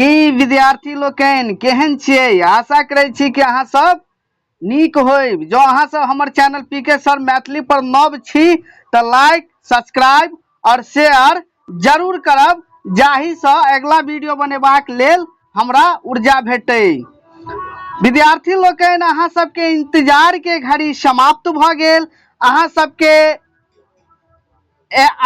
कि विद्यार्थी लोकनि केहन छियै। आशा करै छी कि अहाँ सब नीक होय। जो अहाँ सब हमर चैनल पीके सर मैथिली पर नव छी तो लाइक सब्सक्राइब और शेयर जरूर करब, जाहि से अगला वीडियो बनेबाक लेल हमरा ऊर्जा भेटै। विद्यार्थी लोकनि अहाँ सबके इंतजार के घड़ी समाप्त भ गेल। अहाँ सबके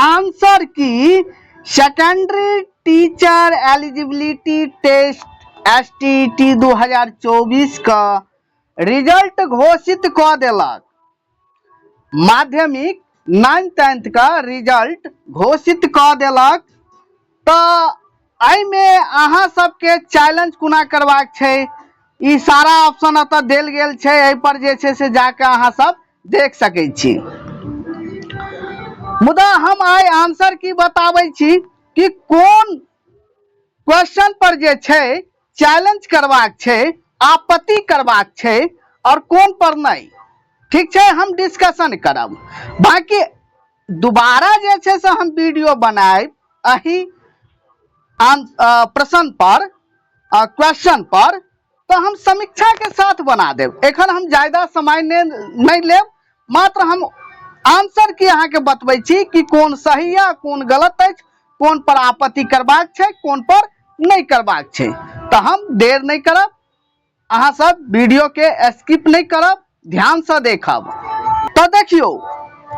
आंसर की secondary teacher eligibility test STT 2024 का रिजल्ट घोषित क देलक। माध्यमिक 9th 10th का रिजल्ट घोषित क देलक। तो एहिमे अहाँ सबके चैलेंज कुना करबाक छै, ई सारा ऑप्शन अत देल गेल छै। एहि पर जे छै से जाके अहाँ सब देख सकै छी। मुदा हम आइ आंसर की बताबै छी कि कोन क्वेश्चन पर जे छै चैलेंज करबाक छै, आपत्ति करबाक छै और कोन पर नहीं। ठीक छै, हम डिस्कशन करब। बाकी दोबारा जे छै से हम वीडियो बनाएब अही प्रश्न पर क्वेश्चन पर, तो हम समीक्षा के साथ बना देब। एखन हम ज्यादा समय नहीं लेब, मात्र हम आंसर की अहाँ के बतबै छी कि कोन सही है कोन गलत है, कोन पर आपत्ति करबाक छै कोन पर नहीं करबाक छै। तो हम देर नहीं करब, अहाँ सब वीडियो के स्किप नहीं करब, ध्यान से देखब। तो देखियो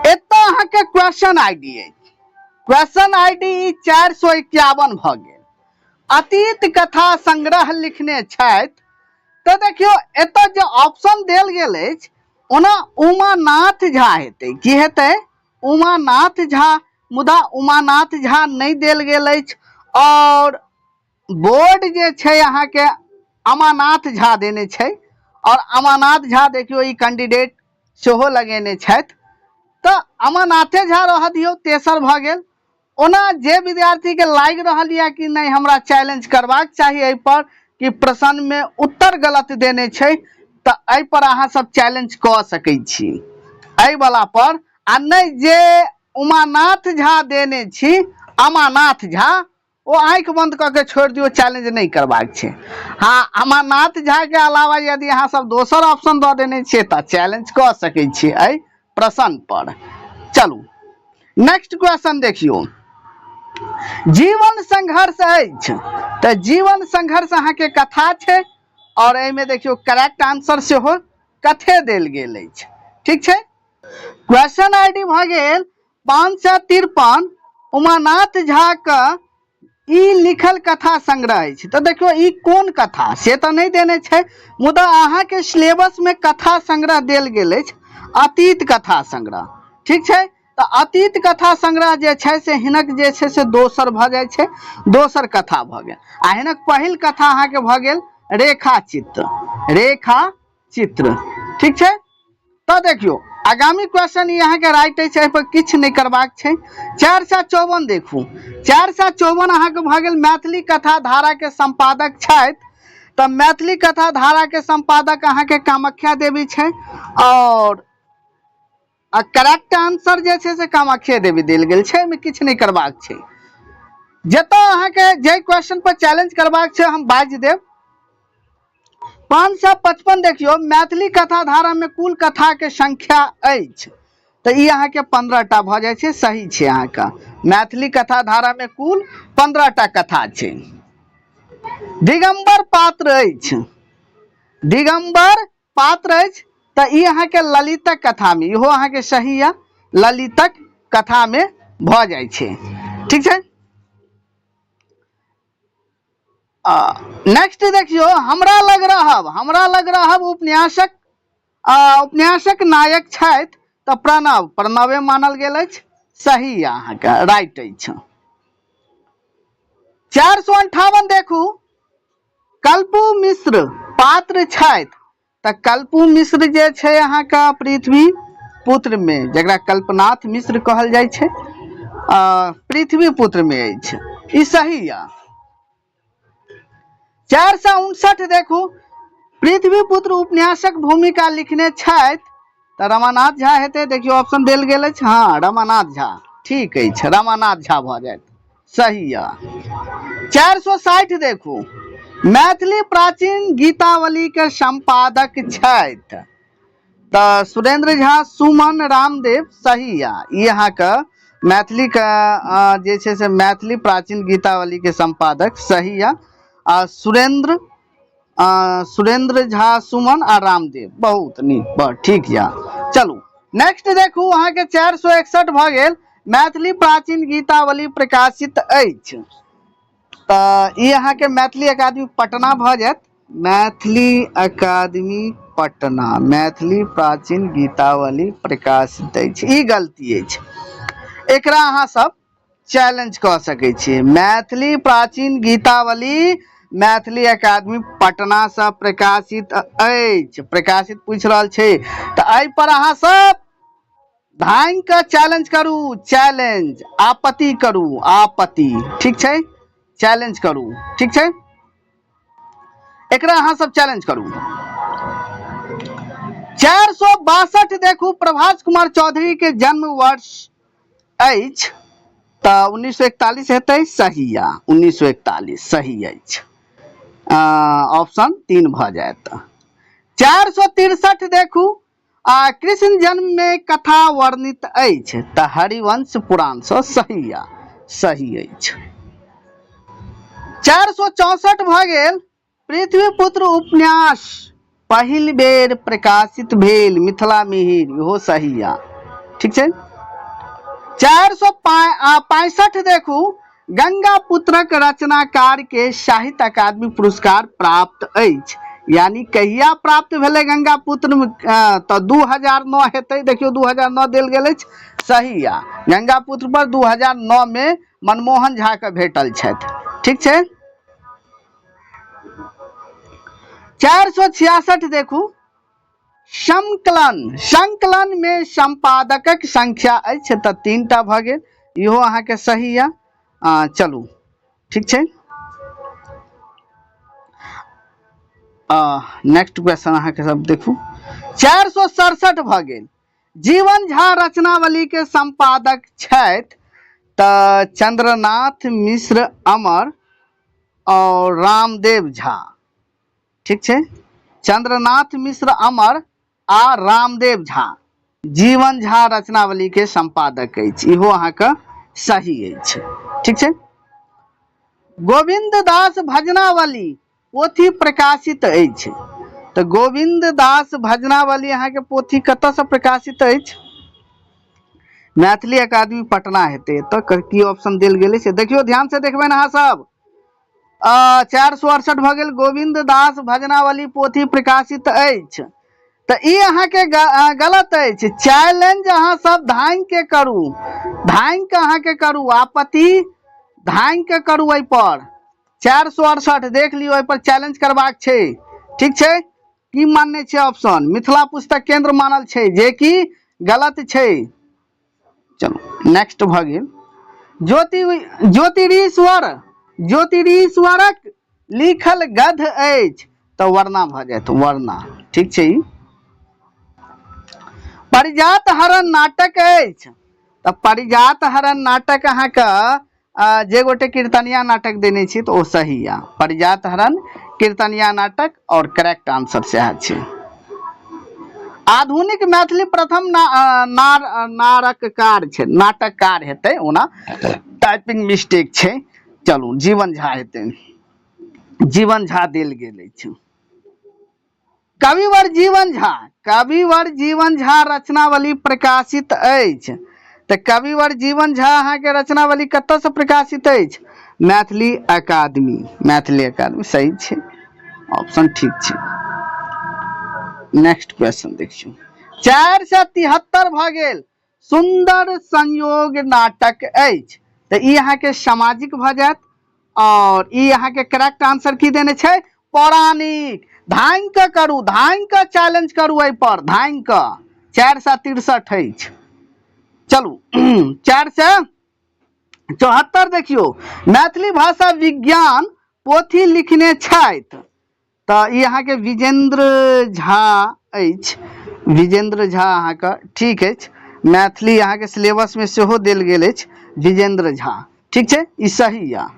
एतऽ अहाँ के क्वेश्चन आईडी है, क्वेश्चन आईडी 451 भ गेल। अतीत कथा संग्रह लिखने छथि। तो देखियो एतऽ जो ऑप्शन देल गेल अछि ओना उमानाथ झा हेतै। की हेतै? उमानाथ झा। मुदा उमानाथ झा नहीं देल गेल अछि और बोर्ड जे छै अहाँ के अमानाथ झा देने छै और अमानाथ झा देखियो ई कैंडिडेट सेहो लगेने छथि। तो अमानाथे झा रह दियौ, तेसर भ गेल। ओना जे विद्यार्थी के लाग रहल या कि नहीं हमरा चैलेंज करबाक चाहिए एहि पर कि प्रश्न में उत्तर गलत देने छै, तो एहि पर अहाँ सब चैलेंज क सकै छी एहि वाला पर। आ नहीं जे उमानाथ झा देने छी अमानाथ झा, वो आंख बंद करके छोड़ दियो, चैलेंज नहीं करबाक छै। हाँ, अमानाथ झा के अलावा यदि अहाँ सब दोसर ऑप्शन द देने छियै तो चैलेंज क सकै छी एहि प्रश्न पर। चलू नेक्स्ट क्वेश्चन देखियो। जीवन संघर्ष अछि, तो जीवन संघर्ष अहाँ के कथा छै और एहिमे देखियो करेक्ट आंसर सेहो कथे देल गेल अछि। ठीक छै, क्वेश्चन आईडी भ गेल 553। उमानाथ झा का ई लिखल कथा संग्रह अछि। तो देखियो ई कोन कथा से तो नहीं देने छै, मुदा अहाँ के सिलेबस में कथा संग्रह देल गेल अछि, अतीत कथा संग्रह। ठीक छै, तो अतीत कथा संग्रह जे छै से हिनक जे छै से दोसर भ जाय छै, दोसर कथा भ गेल। आ हिनक पहिल कथा अहाँ के भ गेल रेखा चित्र, रेखा चित्र। ठीक छै, तो देखियो आगामी क्वेश्चन ये अहाँ के राइट है, एहि पर किछ नहीं करबाक छै। 454 देखू। 454 अहाँ के भ गेल मैथिली कथा धारा के संपादक छथि। तो मैथिली कथा धारा के संपादक अहाँ के कामाख्या देवी छै और करेक्ट आंसर जे छै से कामाख्या देवी देल गेल छै, में किछ नहीं करबाक छै। जतऽ अहाँ के जे क्वेश्चन पर चैलेंज करबाक छै हम बाज देब। 555 देखियो मैथिली कथा धारा में कुल कथा के संख्या अछि। तो ई अहाँ के 15टा भ जाय छै, सही छै। अहाँ का मैथिली कथा धारा में कुल 15टा कथा छै। दिगंबर पात्र अछि, दिगंबर पात्र अछि। तो ई अहाँ के ललितक कथा में, इहो अहाँ के सही है, ललितक कथा में भ जाय छै। ठीक छै, नेक्स्ट देखियो हमरा लग रहब उपन्यासक उपन्यासक नायक छथि। तो प्रणव, प्रणवे मानल गेल अछि, सही है अहाँ के राइट अछि। 458 देखू कल्पू मिश्र पात्र छथि। तो कल्पू मिश्र जे छै अहाँ का पृथ्वी पुत्र में, जकरा कल्पनाथ मिश्र कहल जाय छै, पृथ्वी पुत्र में अछि, ई सही है। 459 देखू पृथ्वी पुत्र उपन्यासक भूमिका लिखने छथि। तो रमानाथ झा हेतै, देखियो ऑप्शन देल गेल अछि। हाँ, रमानाथ झा ठीक अछि, रमानाथ झा भ जायत, सही है। 460 देखू, मैथिली प्राचीन गीतावली के संपादक छथि तऽ सुरेंद्र झा, सुमन, रामदेव सही या। यहाँ का मैथिली का जे छै से मैथिली प्राचीन गीतावली के संपादक सही या सुरेंद्र झा, सुमन आ रामदेव। बहुत नीक, ठीक या। चलू नेक्स्ट देखू, अहाँ के 461 भ गेल, मैथिली प्राचीन गीतावली प्रकाशित अछि तऽ ई अहाँ के मैथिली अकादमी पटना भ जायत। मैथिली अकादमी पटना, मैथिली प्राचीन गीतावली प्रकाशित अछि, ई गलती अछि, एकरा अहाँ सब चैलेंज कऽ सकै छियै। मैथिली प्राचीन गीतावली मैथिली अकादमी पटना से प्रकाशित अछि, प्रकाशित पूछ रहल छै तऽ एहि पर अहाँ सब धांग के चैलेंज करू, चैलेंज, आपत्ति करू, आपत्ति, ठीक छै, चैलेंज करू, ठीक छै, एकरा अहाँ सब चैलेंज करू। 462 देखू, प्रभास कुमार चौधरी के जन्म वर्ष अछि तऽ 1941 हेतै, सही या 1941 सही अछि, ऑप्शन 3 भ जायत। 463 देखू, कृष्ण जन्म में कथा वर्णित अछि तऽ हरिवंश पुराण से सही या, सही अछि। 464 भ गेल, पृथ्वीपुत्र उपन्यास पहिल बेर प्रकाशित भेल मिथिला मिहिर, इहो सही या, ठीक छै। 465 देखू, गंगा पुत्रक रचनाकार के साहित्य अकादमी पुरस्कार प्राप्त अछि, यानी कहिया प्राप्त भेलै गंगा पुत्र तऽ 2009 हेतै, देखियो 2009 देल गेल अछि, सही या। गंगा पुत्र पर 2009 में मनमोहन झा के भेटल छथि, ठीक छै। 466 देखू, संकलन, संकलन में संपादकक संख्या अछि तऽ 3 टा भ गेल, इहो अहाँ के सही या। चलू ठीक छै, नेक्स्ट क्वेश्चन अहाँ के सब देखू। 467 भ गेल, जीवन झा रचनावली के संपादक छथि तऽ चंद्रनाथ मिश्र अमर और रामदेव झा, ठीक छै, चंद्रनाथ मिश्र अमर आ रामदेव झा जीवन झा रचनावली के संपादक अछि, इहो अहाँ के सही अछि, ठीक छै। गोविंद दास भजनावली पोथी प्रकाशित अछि तऽ गोविंद दास भजनावली अहाँ के पोथी कतऽ से प्रकाशित अछि, मैथिली अकादमी पटना हेतै, तऽ की ऑप्शन देल गेलै से देखियो, ध्यान से देखबै अहाँ सब। 468 भ गेल, गोविंद दास भजनावली पोथी प्रकाशित अछि तऽ ई अहाँ के गलत अछि, चैलेंज अहाँ सब धांग के करू, धांग के अहाँ के करू, आपत्ति धांग के करू एहि पर। 468 देख लियो, एहि पर चैलेंज करबाक छै, ठीक छै, की मानने छै ऑप्शन, मिथिला पुस्तक केंद्र मानल छै जे कि गलत छै। चलो नेक्स्ट भ गेल, ज्योतिरीश्वरक लिखल गद्य अछि तऽ वर्णा भ जायत, वर्णा, ठीक छै। परिजात हरण नाटक अछि तऽ परिजात हरण नाटक अहाँ के जे गोटे कीर्तनिया नाटक देने छी तऽ ओ सही या, परिजात हरण कीर्तनिया नाटक, और करेक्ट आंसर सएह छै। आधुनिक मैथिली प्रथम नाटककार छै, नाटककार हेतै, ओना टाइपिंग मिस्टेक छै। चलू जीवन झा हेतै, जीवन झा देल गेल अछि। कविवर जीवन झा, कविवर जीवन झा रचनावली प्रकाशित अछि तऽ कविवर जीवन झा अहाँ के रचनावली कतऽ से प्रकाशित अछि, मैथिली अकादमी, मैथिली अकादमी सही छै, ऑप्शन ठीक छै। नेक्स्ट क्वेश्चन देखियो, 473 भ गेल, सुंदर संयोग नाटक अछि तऽ ई अहाँ के सामाजिक भ जायत, और ई अहाँ के करेक्ट आंसर की देने छै, पौराणिक। धांग के करू, धांग के चैलेंज करू एहि पर, धांग के। 463 अछि, चलू 474 देखियो, मैथिली भाषा विज्ञान पोथी लिखने छथि तऽ ई अहाँ के विजेंद्र झा अछि, विजेंद्र झा अहाँ के ठीक अछि, मैथिली अहाँ के सिलेबस में सेहो देल गेल अछि विजेंद्र झा, ठीक छै, ई सही या।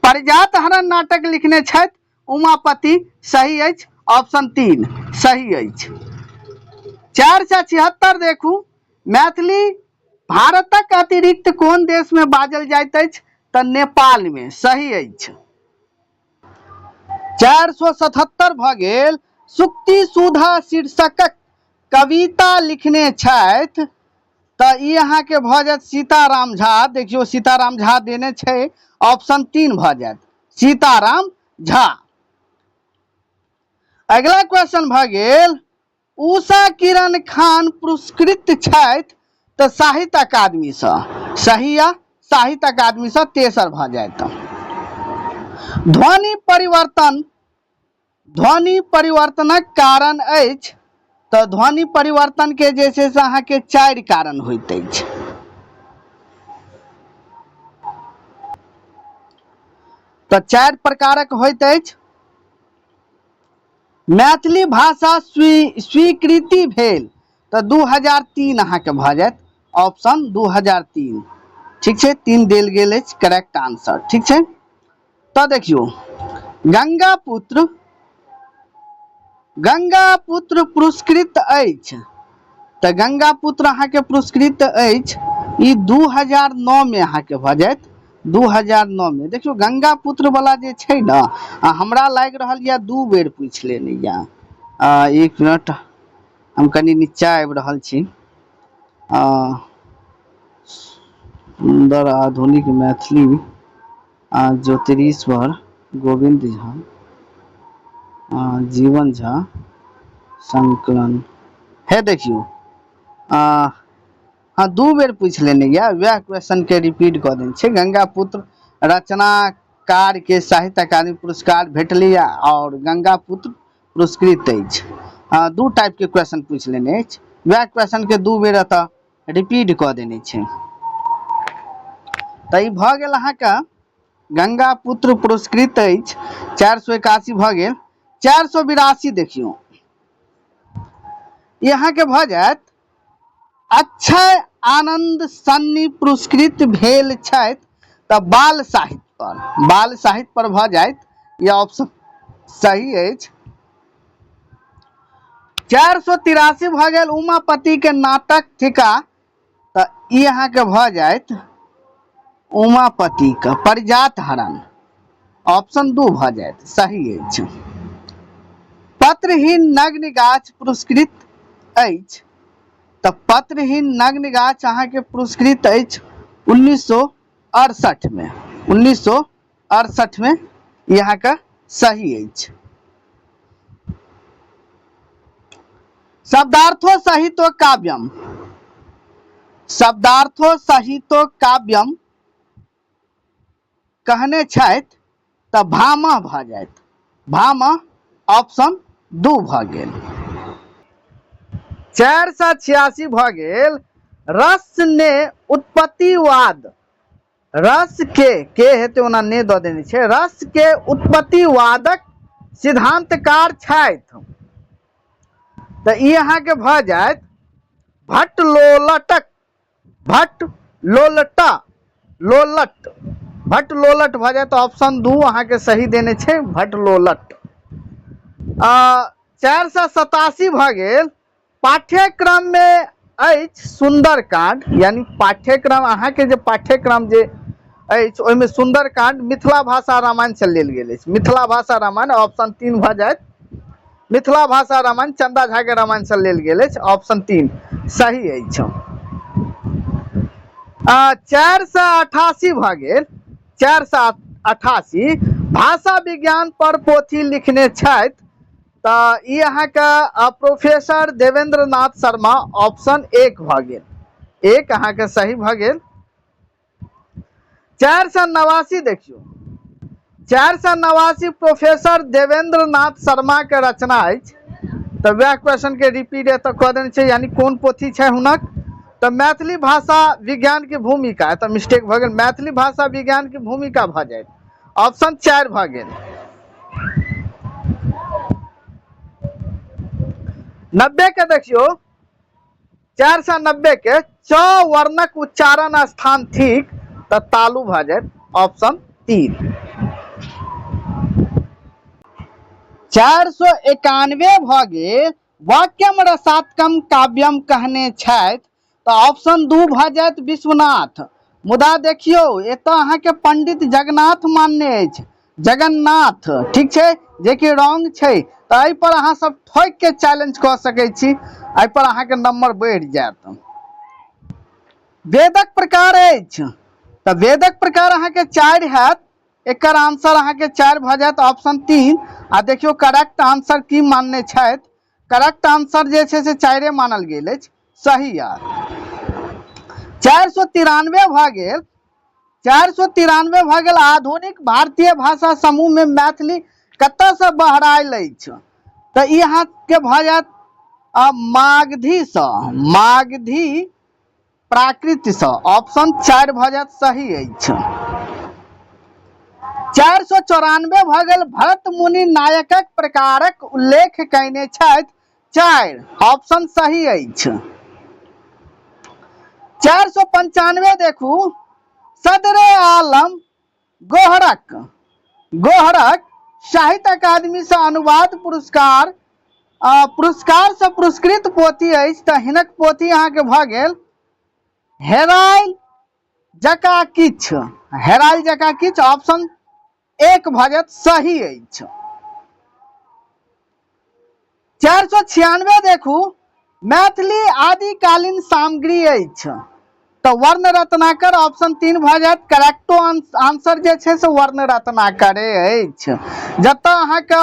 परिजात हरण नाटक लिखने छथि उमापति, सही अछि, ऑप्शन 3 सही अछि। 476 देखू, मैथिली भारतक अतिरिक्त कोन देश में बाजल जाइत अछि? तऽ नेपाल में, सही अछि। 477 भऽ गेल, सुक्ति सुधा शीर्षकक कविता लिखने छथि तऽ ई अहाँके भऽ जायत सीताराम झा। देखियो सीताराम झा देने छै, ऑप्शन 3 भऽ जायत सीताराम झा। अगला क्वेश्चन भऽ गेल, उषा किरण खान पुरस्कृत छथि तऽ साहित्य अकादमी से, सही या साहित्य अकादमी से, तेसर भऽ जायत। ध्वनि परिवर्तनक कारण अछि तऽ ध्वनि परिवर्तन के जे छै से अहाँके 4 कारण होइत अछि। तऽ 4 प्रकारक होइत अछि। मैथिली भाषा स्वीकृति भेल तऽ 2003 अहाँके भऽ जायत, ऑप्शन 2003, ठीक छै, 3 देल गेल अछि करेक्ट आंसर, ठीक छै। तऽ देखियो गंगापुत्र पुरस्कृत अछि तऽ गंगापुत्र अहाँके पुरस्कृत अछि, ई 2009 में अहाँके भऽ जायत, 2009 में। देखियो गंगापुत्र वाला जे छै ने, हमरा लागि रहल यऽ 2 बेर पूछि लेने यऽ। 1 मिनट, हम कनी नीचा आबि रहल छी। सुंदर आधुनिक मैथिली ज्योतिरीश्वर गोविंद झा, जीवन झा संकलन है। देखियो हाँ 2 बेर पूछ लेने यऽ, वह क्वेश्चन के रिपीट कऽ देने छै। गंगापुत्र रचनाकार के साहित्य अकादमी पुरस्कार भेटलै और गंगापुत्र पुरस्कृत अछि। 2 टाइप के क्वेश्चन पूछ लेने अछि, वह क्वेश्चन के 2 बेर एतऽ रिपीट कऽ देने छै। तऽ ई भऽ गेल अहाँके गंगापुत्र पुरस्कृत अछि, 481 भऽ गेल। 482 देखियो, यहाँ के भऽ जायत अक्षय आनंद सन्नी पुरस्कृत भेल छथि तऽ बाल साहित्य पर भऽ जायत, यह ऑप्शन सही अछि। 483 भऽ गेल, उमापति के नाटक थिका तऽ ई अहाँ के भऽ जायत उमापति का परिजात हरण, ऑप्शन 2 भऽ जायत, सही अछि। पत्रहीन नग्न गाछ पुरस्कृत अछि तऽ पत्रहीन नग्न गाछ अहाँके पुरस्कृत अछि 1968 में, 1968 में, यहाँ का सही अछि। शब्दार्थो सहितो काव्यम कहने छथि तऽ भामह भऽ जायत, भामह, ऑप्शन 2 भऽ गेल। 486 भऽ गेल, रस ने उत्पत्तिवाद, रस के हेतै ओना ने दऽ देने छै, रस के उत्पत्तिवादक सिद्धांतकार छथि तऽ ई अहाँके भऽ जायत भट्टलोलट भऽ जायत, ऑप्शन 2 अहाँके सही देने छै, भट्टलोलट। 487 भऽ गेल, पाठ्यक्रम में अछि सुंदरकांड, यानी पाठ्यक्रम अहाँके जे पाठ्यक्रम जे अछि ओहिमे सुंदरकांड मिथिला भाषा रामायण से लेल गेल अछि, मिथिला भाषा रामायण, ऑप्शन 3 भऽ जायत, मिथिला भाषा रामायण चंदा झा के रामायण से लेल गेल अछि, ऑप्शन 3 सही अछि। 488 भऽ गेल, 488 भाषा विज्ञान पर पोथी लिखने छथि तऽ ई अहाँके प्रोफेसर देवेंद्र नाथ शर्मा, ऑप्शन 1 भऽ गेल, 1 अहाँके सही भऽ गेल। 489 देखियो, 489 प्रोफेसर देवेंद्र नाथ शर्मा के रचना अछि तऽ वह क्वेश्चन के रिपीट एतऽ कऽ देने छै, यानी कोन पोथी छै हुनक तऽ मैथिली भाषा विज्ञान की भूमिका, तऽ मिस्टेक भऽ गेल, मैथिली भाषा विज्ञान की भूमिका भऽ जायत, ऑप्शन 4 भऽ गेल। 90 के देखियो, 490 के च वर्णक उच्चारण स्थान ठीक तऽ तालु भऽ जायत, ऑप्शन 3। 491 भ गेल। वाक्यम रसात्मकम काव्यम कहने छथि तो ऑप्शन 2 भ जायत विश्वनाथ। मुदा देखियो एतऽ अहाँके पंडित जगन्नाथ मानने अछि, जगन्नाथ, ठीक छै, जे कि रॉन्ग छै। तऽ एहि पर अहाँ सब ठोक के चैलेंज कऽ सकै छी, एहि पर अहाँके नंबर बढ़ि जायत। वेदक प्रकार अछि तऽ वेदक प्रकार अहाँके 4 हैत, एकर आंसर अहाँके 4 भ जायत ऑप्शन 3। आ देखियो करेक्ट आंसर की मानने छथि, करेक्ट आंसर जे छै से 4 मानल गेल अछि, सही यार। 493 भ गेल। 493 भ गेल। आधुनिक भारतीय भाषा समूह में मैथिली कतऽ से बहरायल अछि तऽ ई अहाँके भ जायत मागधी सँ, मागधी प्राकृत सँ, ऑप्शन 4 भ जायत सही अछि। 494 भ गेल। भरत मुनि नायकक प्रकारक उल्लेख कयने छथि 4, ऑप्शन सही अछि। 495 देखू, सदरे आलम गोहरक, गोहरक साहित्य अकादमी से अनुवाद पुरस्कार पुरस्कार से पुरस्कृत पोथी अछि तऽ हिनक पोथी अहाँके भ गेल हेराइल जका किछ, हेराइल जका किछ, ऑप्शन 1 भ जायत सही अछि। 496 देखू, मैथिली आदिकालीन सामग्री अछि तऽ वर्ण रत्नाकर, ऑप्शन 3 भ जायत। करेक्टो आंसर जे छै से वर्ण रत्नाकरे अछि। जतऽ अहाँके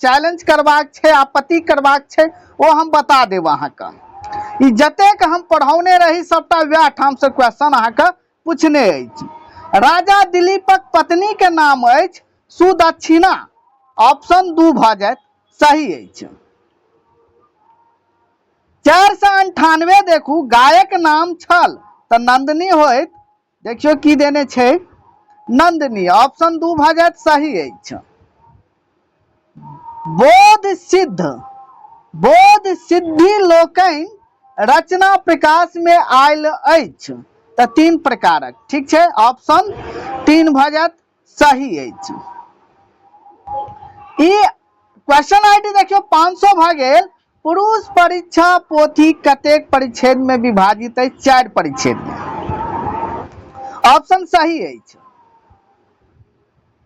चैलेंज करबाक छै, आपत्ति करबाक छै, ओ हम बता देब अहाँके। ई जतेक हम पढ़ौने रही सबटा वएह ठाम से क्वेश्चन अहाँके पूछने अछि। राजा दिलीपक पत्नी के नाम अछि सुदक्षिणा, ऑप्शन 2 भ जायत सही अछि। 498 देखू, गायक नाम छल तऽ नंदनी होइत, देखियो की देने छै नंदनी, ऑप्शन 2 भ जायत सही अछि। बोध सिद्ध, बोध सिद्धि लोकनि रचना प्रकाश में आयल अछि तऽ 3 प्रकारक, ठीक छै, ऑप्शन 3 भ जायत सही अछि। ई क्वेश्चन आईडी देखियो 500 भ गेल। पुरुष परीक्षा पोथी कतेक परिच्छेद में विभाजित अछि? 4 परिच्छेद में, ऑप्शन सही अछि।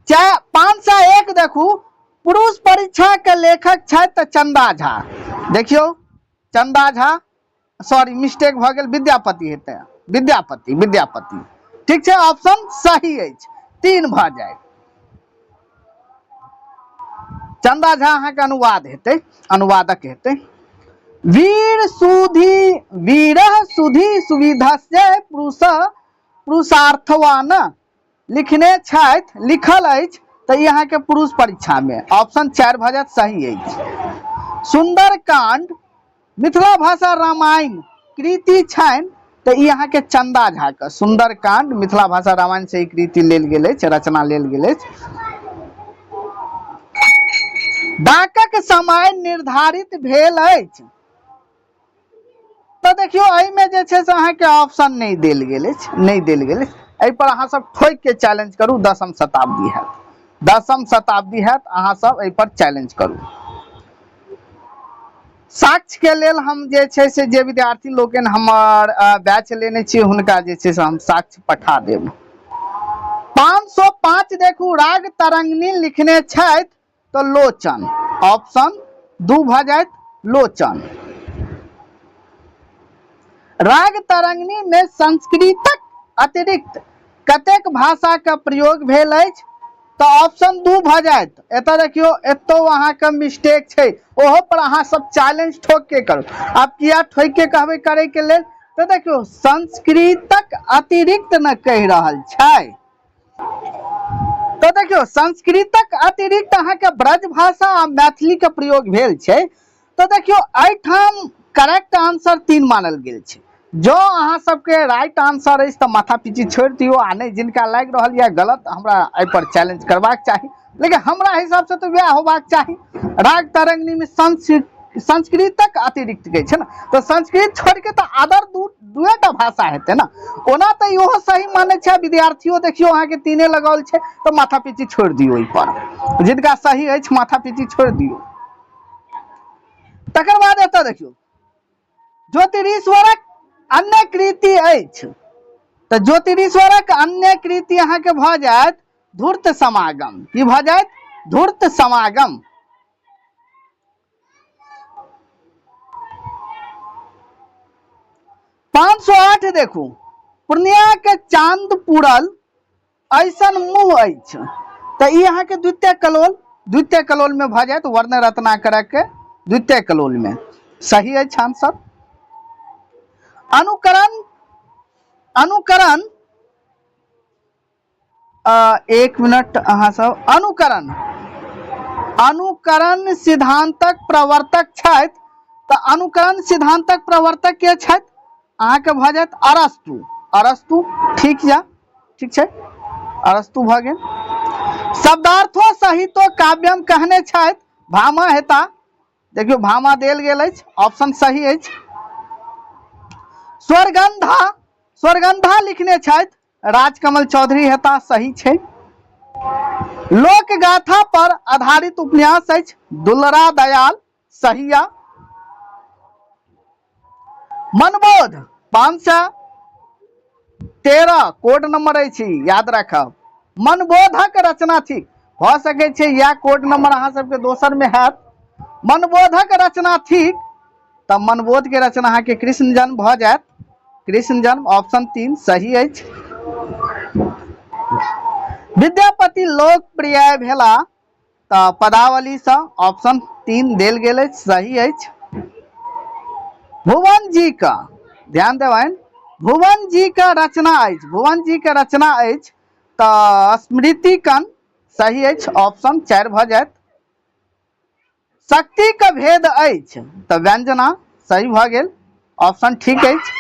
501 देखू, पुरुष परीक्षा के लेखक छथि तऽ चंदा झा, देखियो चंदा झा, सॉरी मिस्टेक भ गेल, विद्यापति हेतै, विद्यापति, विद्यापति, ठीक छै, ऑप्शन सही अछि, 3 भ जाए। चंदा झा अहाँके अनुवाद हेतै, अनुवादक हेतै। वीर सुधी, वीरः सुधी सुविधस्य पुरुष पुरुषार्थवान लिखने छथि, लिखल अछि तऽ ई अहाँके पुरुष परीक्षा में, ऑप्शन 4 भ जायत सही अछि। सुंदरकांड मिथिला भाषा रामायण कृति छनि तऽ ई अहाँके चंदा झा के सुंदरकांड मिथिला भाषा रामायण से ई कृति लेल गेल अछि, रचना लेल गेल अछि। डाकक समय निर्धारित भेल अछि तो देखियो एहि में जे छै से अहाँके ऑप्शन नहीं देल गेल अछि, नहीं देल गेल अछि। एहि पर अहाँ सब ठोक के चैलेंज करू, 10वीं शताब्दी हैत, 10वीं शताब्दी हैत, अहाँ सब एहि पर चैलेंज करू। साक्ष्य के लेल हम जे छै से जे विद्यार्थी लोकन हमर बैच लेने छियै हुनका जे छै से हम साक्ष्य पठा देब। 505 देखू, राग तरंगिणी लिखने छथि तो लोचन, ऑप्शन 2 भ जायत लोचन। राग तरंगिणी में संस्कृतक अतिरिक्त कतेक भाषा का प्रयोग भेल अछि तो ऑप्शन 2 भ जायत। एतऽ देखियो एतो अहाँ के मिस्टेक छै, ओहो पर अहाँ सब चैलेंज ठोक के करू। आप किया ठोक के कहबै करे के लेल तो देखियो संस्कृतक अतिरिक्त न कहि रहल छै, तो देखियो संस्कृतक अतिरिक्त अहाँके ब्रज भाषा आ मैथिली के प्रयोग भेल छै। तो देखियो एठाम करेक्ट आंसर 3 मानल गेल छै। जो अहाँ सबके राइट आंसर अछि तऽ माथा पीची छोड़ि दियौ, आ नहीं जिनका लागि रहल यऽ गलत, हमरा एहि पर चैलेंज करबाक चाही, लेकिन हमरा हिसाब से तो वह होबाक चाही। राग तरंगिणी में संस्कृतक अतिरिक्त के छै ना, तो संस्कृत छोड़ के तो अदर दूटा भाषा हेतै ना। ओना तो इहो सही माने छै, विद्यार्थियों देखियो अहाँ के 3 लगाओल छै, तो माथा पीची छोड़ दियौ ओहि पर। जिनका सही अछि माथा पीटी छोड़ दियो। तकर बाद एतऽ देखियौ ज्योतिरीश्वरक अन्य कृति अछि, तऽ ज्योतिरीश्वरक अन्य कृति अहाँके भऽ जायत धूर्त समागम। की भऽ जायत? धूर्त समागम। पाँच सौ आठ देखू, पूर्णिया के चांद पुरल ऐसन मुँह अछि, तऽ ई अहाँके द्वितीय कलोल में भऽ जायत वर्ण रत्नाकर के द्वितीय कलोल में। सही अछि आंसर। अनुकरण एक मिनट अहाँ सब, अनुकरण सिद्धांतक प्रवर्तक छथि, तऽ अनुकरण सिद्धांतक प्रवर्तक के छथि अहाँके भऽ जायत अरस्तु। अरस्तु ठीक यऽ, ठीक छै, अरस्तु भऽ गेल। शब्दार्थो सहितो काव्यम कहने छथि भामा हेता। देखियौ भामा देल गेल अछि, ऑप्शन सही अछि। स्वर्गंधा लिखने छथि राजकमल चौधरी हेता, सही छै। लोक गाथा पर आधारित उपन्यास अछि दुलरा दयाल, सही या। मनबोध 513 कोड नंबर अछि, याद राखब। मनबोधक रचना थिक, भऽ सकै छै या कोड नंबर अहाँ सबके दोसर में हैत। मनबोधक रचना थिक, तऽ मनबोध के रचना अहाँके कृष्ण जन्म भऽ जायत। कृष्ण जन्म ऑप्शन 3 सही अछि। विद्यापति लोकप्रिय भेला, तऽ पदावली से ऑप्शन 3 देल गेल अछि, सही अछि। भुवन जी का ध्यान देबनि, भुवन जी का रचना अछि, भुवन जी के रचना अछि, तऽ स्मृति कण सही अछि, ऑप्शन 4 भऽ जायत। शक्ति का भेद अछि, तऽ व्यंजना सही भऽ गेल, ऑप्शन ठीक अछि।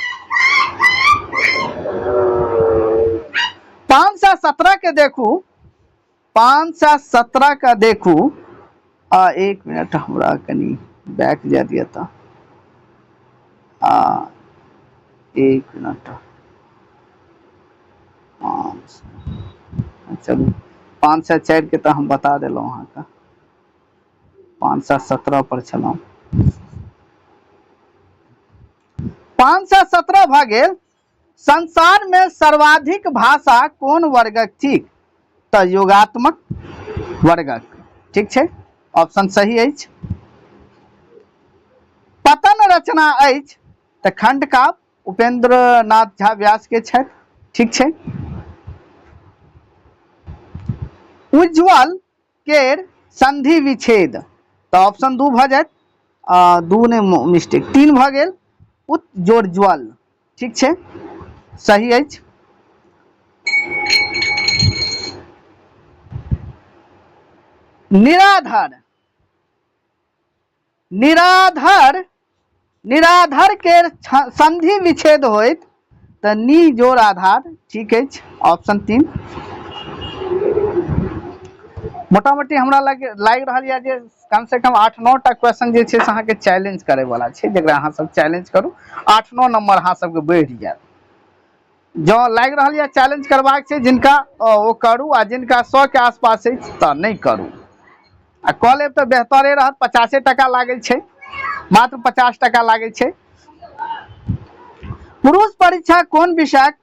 517 के देखू, 517 का देखू, एक मिनट हमरा कनी बैक जा दिया था, एक मिनट, चलू 504 के तो हम बता दिलौं अहाँके, 517 पर छलौं। 517 भऽ गेल। संसार में सर्वाधिक भाषा कोन वर्गक थिक, तऽ योगात्मक वर्गक, ठीक छै, ऑप्शन सही अछि। पतन रचना अछि, तऽ खंड काव्य उपेंद्र नाथ झा व्यास के छथि, ठीक छै। उज्ज्वल केर संधि विच्छेद, तऽ ऑप्शन 2 भऽ जायत, 2 ने मिस्टेक 3 भऽ गेल, उज्ज्वल, ठीक छै, सही अछि। निराधर, निराधर के संधि विच्छेद होइत, तऽ नि जोड़ आधार, ठीक अछि, ऑप्शन 3। मोटा मोटी हमरा लागि रहल यऽ जे कम से कम 8-9 टा क्वेश्चन जे छै से अहाँके चैलेंज करे वाला छै, जकरा अहाँ सब चैलेंज करू, 8-9 नंबर अहाँ सबके बढ़ि जायत। जँ लागि रहल यऽ चैलेंज करबाक छै जिनका, ओ करू, आ जिनका 100 के आसपास अछि तऽ नहि करू। आ कऽ लेब तऽ बेहतरे रहत, 50 टका लागै छै, मात्र 50 टका लागै छै। पुरुष परीक्षा कोन विषयक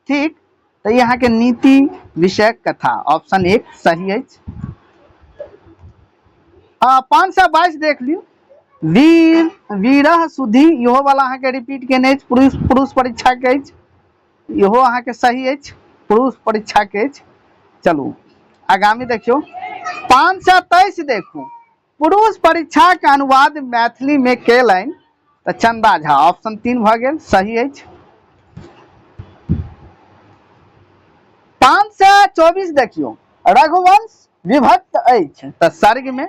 थिक, तऽ ई अहाँके नीति विषयक कथा, ऑप्शन 1 सही अछि। 522 देख लियौ, वीरह सुधी, इहो वाला अहाँके रिपीट केने अछि, पुरुष परीक्षा के अछि, इहो अहाँके सही अछि, पुरुष परीक्षा के अछि। चलू आगामी देखियौ, 523 देखू, पुरुष परीक्षा के अनुवाद मैथिली में केलनि, तऽ चंदा झा, ऑप्शन 3 भऽ गेल, सही अछि। 524 देखियौ, रघुवंश विभक्त अछि, तऽ सर्ग में,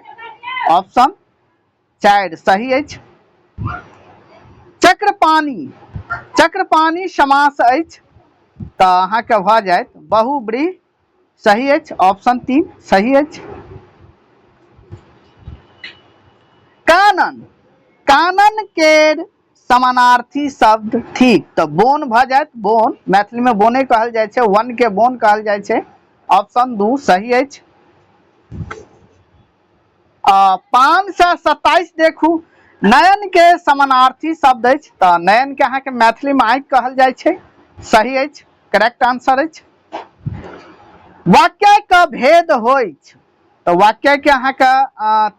ऑप्शन 4 सही अछि। चक्रपाणी समास अछि, तऽ अहाँके भऽ जायत बहुब्रीहि, सही अछि, ऑप्शन 3 सही अछि। कानन केर समानार्थी शब्द थिक, तऽ बोन भऽ जायत, बोन मैथिली में बोने कहल जाइ छै, वन के बोन कहल जाइ छै, ऑप्शन 2 सही अछि। 527 देखू नयन के समानार्थी शब्द अछि तऽ नयन के अहाँके मैथिली में आँखि कहल जाइ छै, सही अछि, करेक्ट आंसर अछि। वाक्य का भेद होइ छै तऽ वाक्य के अहाँके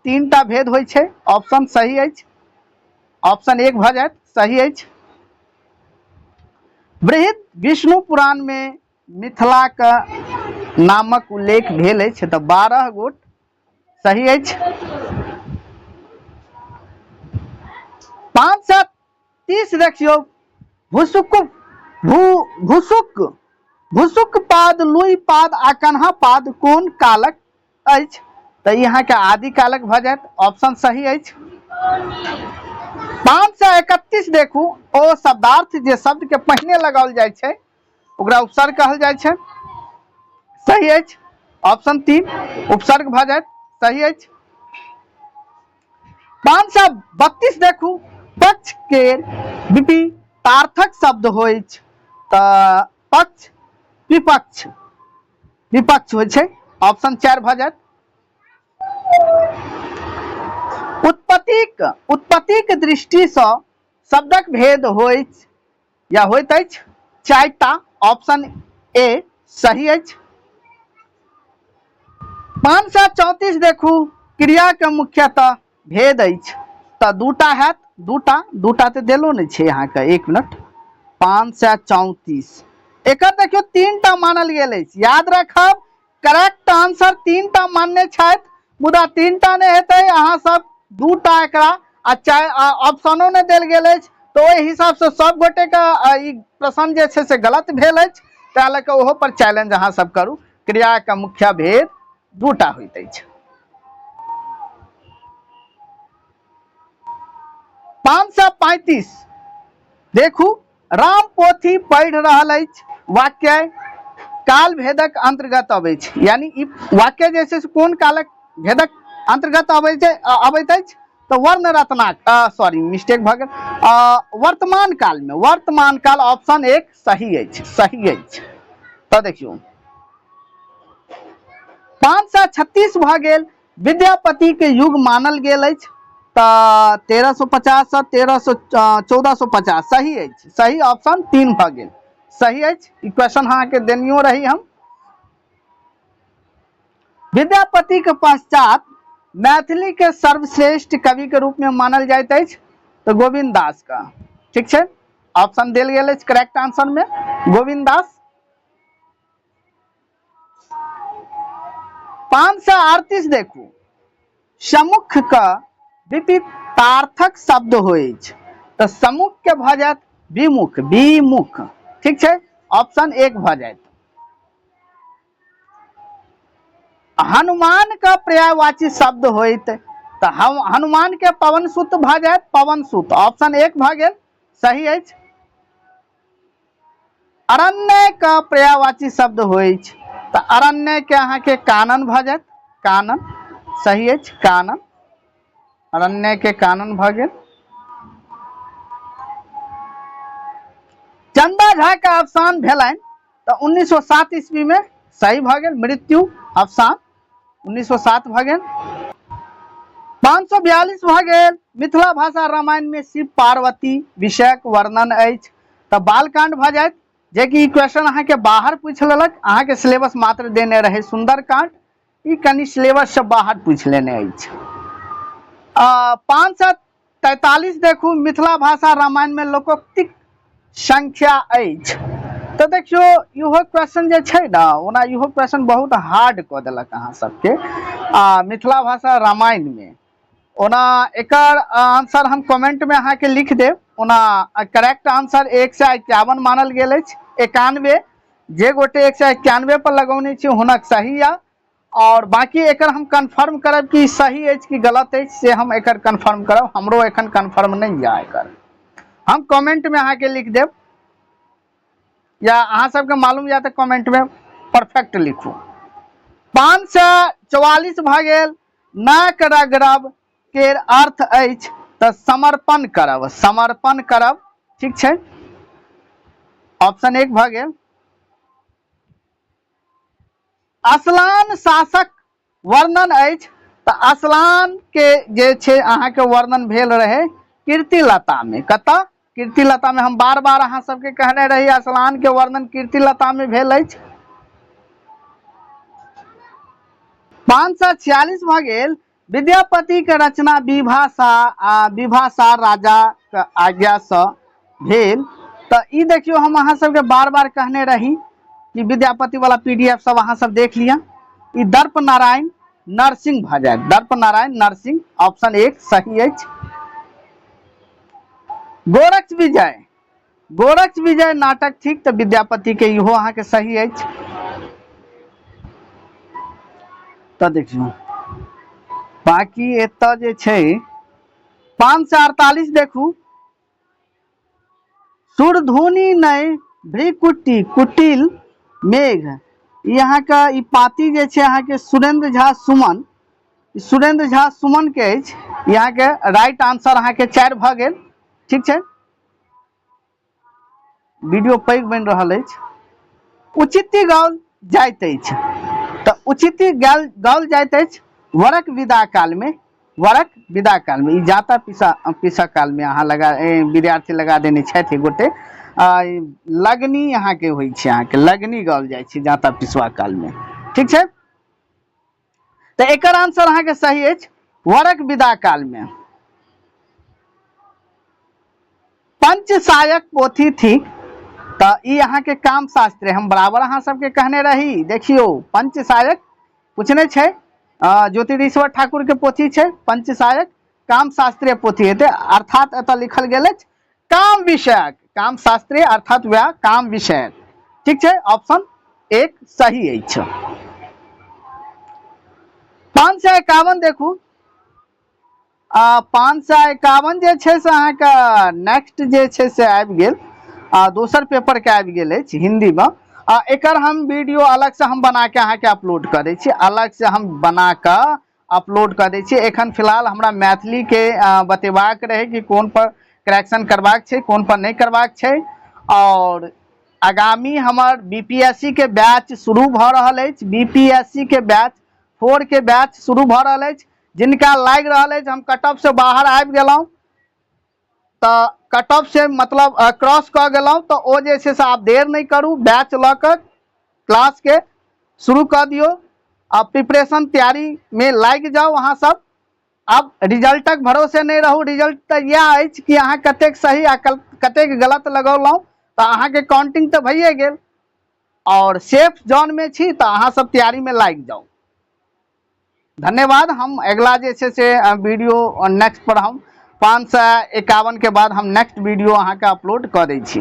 3टा भेद होइ छै, ऑप्शन सही अछि, ऑप्शन 1 भऽ जायत, सही अछि। बृहद विष्णु पुराण में मिथिला का नामक उल्लेख भेल अछि तऽ 12 गोट, सही अछि। 530 देखियो भुसुक भुसुक भुसुक पाद लुई पाद आ कन्हा पाद कोन कालक अछि तऽ यहाँ के आदि कालक भऽ जायत, ऑप्शन सही अछि। 531 देखू ओ शब्दार्थ जे शब्द के पहिने लगाओल जाइ छै ओकरा उपसर्ग कहल जाइ छै, सही अछि, ऑप्शन 3 उपसर्ग भऽ जायत, सही अछि। 532 देखू पक्ष के विपरीतार्थक शब्द होइ छै तऽ पक्ष विपक्ष विपक्ष होइ छै, ऑप्शन 4 भऽ जायत। उत्पत्तिक दृष्टि सँ शब्दक भेद होइत या होइत अछि 4टा, ऑप्शन ए सही अछि। 534 देखू क्रिया के मुख्यतः भेद अछि तऽ 2टा हैत, 2टा तऽ देलो नहि छै अहाँके, 1 मिनट। 534 एकर देखियो 3टा मानल गेल अछि, याद रखब करेक्ट आंसर 3टा मानने छथि मुदा 3टा नहि हेतै, अहाँ सब 2टा एकरा आ ऑप्शनो नहि देल गेल अछि तऽ ओहि हिसाब से सब गोटे के ई प्रश्न जे छै से गलत भेल अछि, तै लऽ कऽ ओहो पर चैलेंज अहाँ सब करू। क्रिया के मुख्य भेद 2टा होइत अछि। 535 देखू राम पोथी पढ़ि रहल अछि वाक्य काल भेदक अंतर्गत अबै छै, यानी ई वाक्य जे छै से कोन कालक भेदक अंतर्गत अबैत अछि तऽ वर्ण रत्नाक सॉरी मिस्टेक भऽ गेल, वर्तमान काल में, वर्तमान काल ऑप्शन 1 सही अछि, सही अछि। तऽ देखियौ 536 भऽ गेल विद्यापति के युग मानल गेल अछि तऽ 1350 से 1450 सही अछि, सही, ऑप्शन 3 भऽ गेल, सही अछि। ई क्वेश्चन अहाँके देनियो रही हम। विद्यापति के पश्चात मैथिली के सर्वश्रेष्ठ कवि के रूप में मानल जाइत अछि तऽ गोविंद दास का, ठीक छै, ऑप्शन देल गेल अछि करेक्ट आंसर में गोविंद दास। 538 देखू समुख का विपरीतार्थक शब्द होइ छै तऽ समुख के भऽ जायत विमुख, विमुख, ठीक छै, ऑप्शन 1 भऽ जायत। हनुमान का पर्यायवाची शब्द होइत तऽ हम हनुमान के पवन सुत भऽ जायत, पवन सुत, ऑप्शन 1 भऽ गेल, सही अछि। अरण्य का पर्यायवाची शब्द होइ छै तऽ अरण्य के अहाँके कानन भऽ जायत, कानन, सही अछि, कानन, अरण्य के कानन भऽ गेल। चंदा झा के अवसान भेलनि तऽ 1907 ईस्वी में, सही भऽ गेल, मृत्यु अवसान 1907 भऽ गेल। 542 भऽ गेल मिथिला भाषा रामायण में शिव पार्वती विषयक वर्णन अछि तऽ बालकांड भऽ जायत, जे कि ई क्वेश्चन अहाँके बाहर पूछि लेलक, अहाँके सिलेबस मात्र देने रहे सुंदरकांड, ई कनि सिलेबस से बाहर पूछि लेने अछि। 543 देखू मिथिला भाषा रामायण में लोकोक्तिक संख्या अछि तऽ देखियो इहो क्वेश्चन जे छै ने, ओना इहो क्वेश्चन बहुत हार्ड कऽ देलक अहाँ सबके मिथिला भाषा रामायण में, ओना एकर आंसर हम कमेंट में अहाँके लिख देब, ओना करेक्ट आंसर 151 मानल गेल अछि, 91, जे गोटे 191 पर लगौने छी हुनक सही या, और बाकी एकर हम कंफर्म करब कि सही अछि कि गलत अछि से हम एकर कंफर्म करब, हमरो एखन कंफर्म नहीं है एकर, हम कमेंट में अहाँके लिख देब, या अहाँ सबके मालूम या तो कमेंट में परफेक्ट लिखू। 544 भऽ गेल नाक रगड़ब के अर्थ अछि तऽ समर्पण करब, समर्पण करब, ठीक छै, ऑप्शन 1 भऽ गेल। असलान शासक वर्णन अछि तो असलान के जे छे अहाँ के वर्णन भेल रहे कीर्तिलता में। कतऽ? कीर्तिलता में। हम बार बार अहाँ सबके कहने रही असलान के वर्णन कीर्तिलता में भेल अछि। 546 भ गेल विद्यापति के रचना विभासार राजा के आज्ञा से भेल। तो ई देखियो हम अहाँ सबके बार बार कहने रही कि विद्यापति वाला पीडीएफ सब अहाँ सब देख लिया। ई दर्प नारायण नरसिंह भ जाए। दर्प नारायण नरसिंह ऑप्शन 1 सही अछि। गोरक्ष विजय नाटक ठीक, तो विद्यापति के इहो अहाँ के सही अछि। तो देखियो बाकी एतऽ जे छै 548 देखू सुरधुनी नय भ्रिकुटी कुटिल मेघ। यहाँ का ई पाती जे छै अहाँ के सुरेंद्र झा सुमन के अछि। यहाँ के राइट आंसर अहाँ के 4 भ गेल। ठीक छै, वीडियो पैघ बनि रहल अछि। उचिति गाओल जाइत अछि, तो उचिति गाओल जाइत अछि वरक विदा काल में। वरक विदा काल में, ई जाता पिसा काल में अहाँ लगा विद्यार्थी लगा देने छथि गोटे। लगनी अहाँ के होइ छै, अहाँ के लगनी गाओल जाइ छै जाता पिसवा काल में। ठीक छै, तो एकर आंसर अहाँ के सही अछि वरक विदा काल में। पंचसायक पोथी थी, तो ई अहाँ के काम शास्त्र। हम बराबर अहाँ सबके कहने रही। देखियो पंचसायक पूछने छै, ज्योतिरीश्वर ठाकुर के पोथी छै पंचसायक, काम शास्त्रीय पोथी हेतै। अर्थात एतऽ लिखल गेल अछि काम विषयक, काम शास्त्रीय अर्थात वह काम विषयक। ठीक छै, ऑप्शन 1 सही अछि। 551 देखू 551 जे छै से अहाँ के नेक्स्ट जे छै से आबि गेल, दोसर पेपर के आबि गेल अछि हिंदी में। एकर हम वीडियो अलग से हम बना के अहाँ के अपलोड कर दै छी, अलग से हम बना के अपलोड कर दै छी। एखन फिलहाल हमरा मैथिली के बतेबाक रहे कि कोन पर करेक्शन करबाक छै, कोन पर नहीं करबाक छै। और आगामी हमर बीपीएससी के बैच शुरू भ रहल अछि। बीपीएससी के बैच 4 के बैच शुरू भ रहल अछि। जिनका लागि रहल अछि हम कट ऑफ से बाहर आबि गेलहुं, तो कट ऑफ से मतलब क्रॉस क गेलहुं, तो ओ जे छै से आप देर नहीं करू, बैच ल कर क्लास के शुरू कर दियो। अब प्रिपरेशन तैयारी में लाग जाओ अहाँ सब। अब रिजल्टक भरोसे नहीं रहू। रिजल्ट तो यह अछि कि अहाँ कतेक सही आ कतेक गलत लगौलहुँ, तो अहाँ के काउंटिंग तो भइए गेल। और सेफ जोन में छी, तो अहाँ सब तैयारी में लाग जाओ। धन्यवाद। हम अगला जे छै से वीडियो नेक्स्ट पर हम 551 के बाद हम नेक्स्ट वीडियो अहाँ के अपलोड कर दै छी।